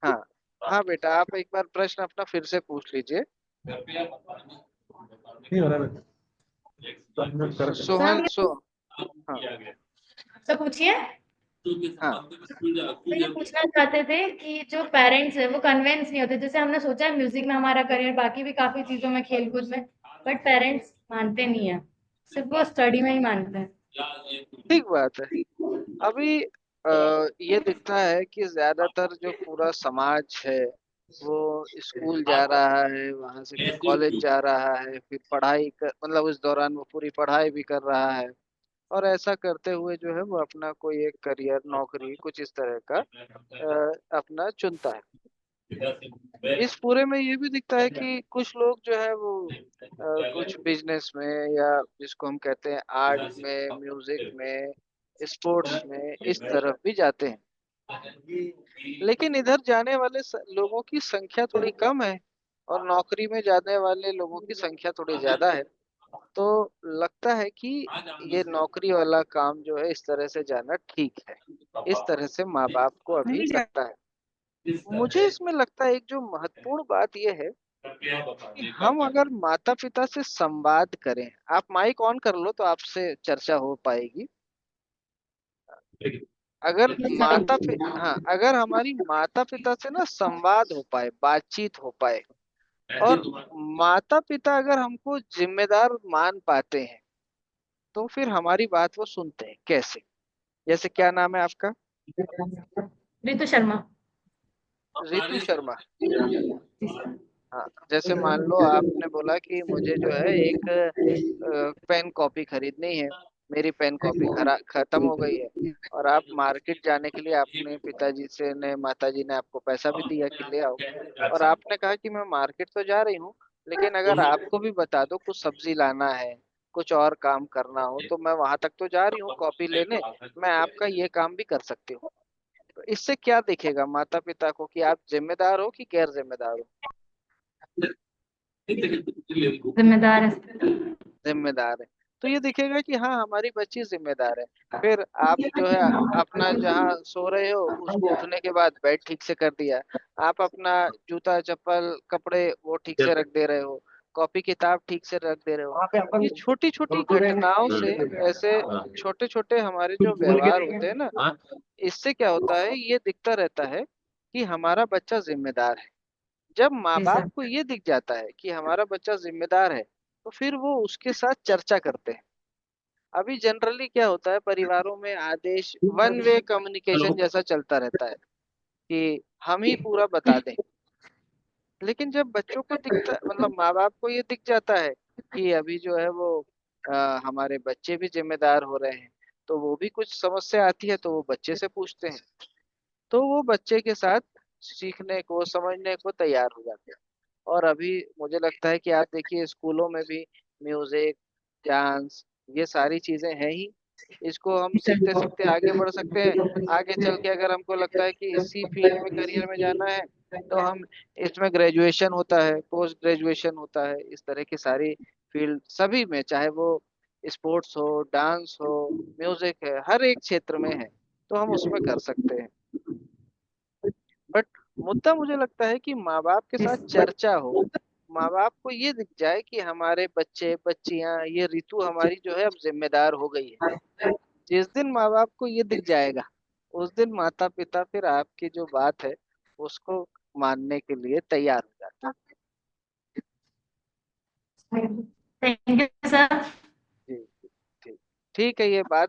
हाँ हाँ बेटा, आप एक बार प्रश्न अपना फिर से पूछ लीजिए। नहीं हो रहा है। सोहन सो हाँ तो पूछिए। हाँ तो ये पूछना चाहते थे कि जो पेरेंट्स है वो कन्विंस नहीं होते, जैसे हमने सोचा है म्यूजिक में हमारा करियर, बाकी भी काफी चीजों में, खेल कूद में, बट पेरेंट्स मानते नहीं है, सिर्फ वो स्टडी में ही मानते हैं। ठीक बात है। अभी ये दिखता है कि ज्यादातर जो पूरा समाज है वो स्कूल जा रहा है, वहां से फिर कॉलेज जा रहा है, फिर पढ़ाई कर, मतलब उस दौरान वो पूरी पढ़ाई भी कर रहा है। और ऐसा करते हुए जो है वो अपना कोई एक करियर, नौकरी, कुछ इस तरह का अपना चुनता है। इस पूरे में ये भी दिखता है कि कुछ लोग जो है वो कुछ बिजनेस में, या जिसको हम कहते हैं आर्ट में, म्यूजिक में, स्पोर्ट्स में, इस तरफ भी जाते हैं। लेकिन इधर जाने वाले लोगों की संख्या थोड़ी कम है, और नौकरी में जाने वाले लोगों की संख्या थोड़ी ज्यादा है। तो लगता है कि ये नौकरी वाला काम जो है इस तरह से जाना ठीक है। इस तरह से माँ बाप को अभी लगता है। मुझे इसमें लगता है एक जो महत्वपूर्ण बात यह है कि हम अगर माता पिता से संवाद करें, आप माइक ऑन कर लो तो आपसे चर्चा हो पाएगी। अगर हाँ, अगर हमारी माता पिता से ना संवाद हो पाए, बातचीत हो पाए, और माता पिता अगर हमको जिम्मेदार मान पाते हैं, तो फिर हमारी बात वो सुनते हैं। कैसे? जैसे क्या नाम है आपका? रितु शर्मा। रितु शर्मा। हाँ, जैसे मान लो आपने बोला कि मुझे जो है एक पेन कॉपी खरीदनी है, मेरी पेन कॉपी खत्म हो गई है, और आप मार्केट जाने के लिए आपने पिताजी से ने माताजी ने आपको पैसा भी दिया कि ले आओ। और आपने कहा कि मैं मार्केट तो जा रही हूँ, लेकिन अगर आपको भी बता दो कुछ सब्जी लाना है, कुछ और काम करना हो, तो मैं वहां तक तो जा रही हूँ कॉपी लेने, मैं आपका ये काम भी कर सकती हूँ। तो इससे क्या दिखेगा माता पिता को, कि आप जिम्मेदार हो कि गैर जिम्मेदार हो? जिम्मेदार है। जिम्मेदार है। तो ये दिखेगा कि हाँ, हमारी बच्ची जिम्मेदार है। फिर आप जो है अपना जहाँ सो रहे हो उसको उठने के बाद बेड ठीक से कर दिया, आप अपना जूता चप्पल कपड़े वो ठीक से रख दे रहे हो, कॉपी किताब ठीक से रख दे रहे हो। ये छोटी छोटी घटनाओं से, ऐसे छोटे छोटे हमारे जो व्यवहार होते हैं ना, इससे क्या होता है, ये दिखता रहता है कि हमारा बच्चा जिम्मेदार है। जब माँ जी बाप सर। को ये दिख जाता है कि हमारा बच्चा जिम्मेदार है, तो फिर वो उसके साथ चर्चा करते हैं। अभी जनरली क्या होता है, परिवारों में आदेश, वन वे कम्युनिकेशन जैसा चलता रहता है कि हम ही पूरा बता दें। लेकिन जब बच्चों को दिखता, मतलब माँ बाप को ये दिख जाता है कि अभी जो है वो हमारे बच्चे भी जिम्मेदार हो रहे हैं, तो वो भी कुछ समस्या आती है तो वो बच्चे से पूछते हैं, तो वो बच्चे के साथ सीखने को, समझने को तैयार हो जाते हैं। और अभी मुझे लगता है कि आप देखिए स्कूलों में भी म्यूजिक, डांस, ये सारी चीजें हैं ही। इसको हम सीखते सीखते आगे बढ़ सकते हैं। आगे चल के अगर हमको लगता है कि इसी फील्ड में करियर में जाना है, तो हम इसमें ग्रेजुएशन होता है, पोस्ट ग्रेजुएशन होता है, इस तरह की सारी फील्ड सभी में, चाहे वो स्पोर्ट्स हो, डांस हो, म्यूजिक है, हर एक क्षेत्र में है, तो हम उसमें कर सकते हैं। बट मुद्दा मुझे लगता है कि माँ बाप के साथ चर्चा हो, माँ बाप को ये दिख जाए कि हमारे बच्चे बच्चियां, ये ऋतु हमारी जो है अब जिम्मेदार हो गई है। जिस दिन माँ बाप को ये दिख जाएगा, उस दिन माता पिता फिर आपकी जो बात है उसको मानने के लिए तैयार हो जाते थैंक यू सर। हैं। जी, ठीक। ठीक है, ये बात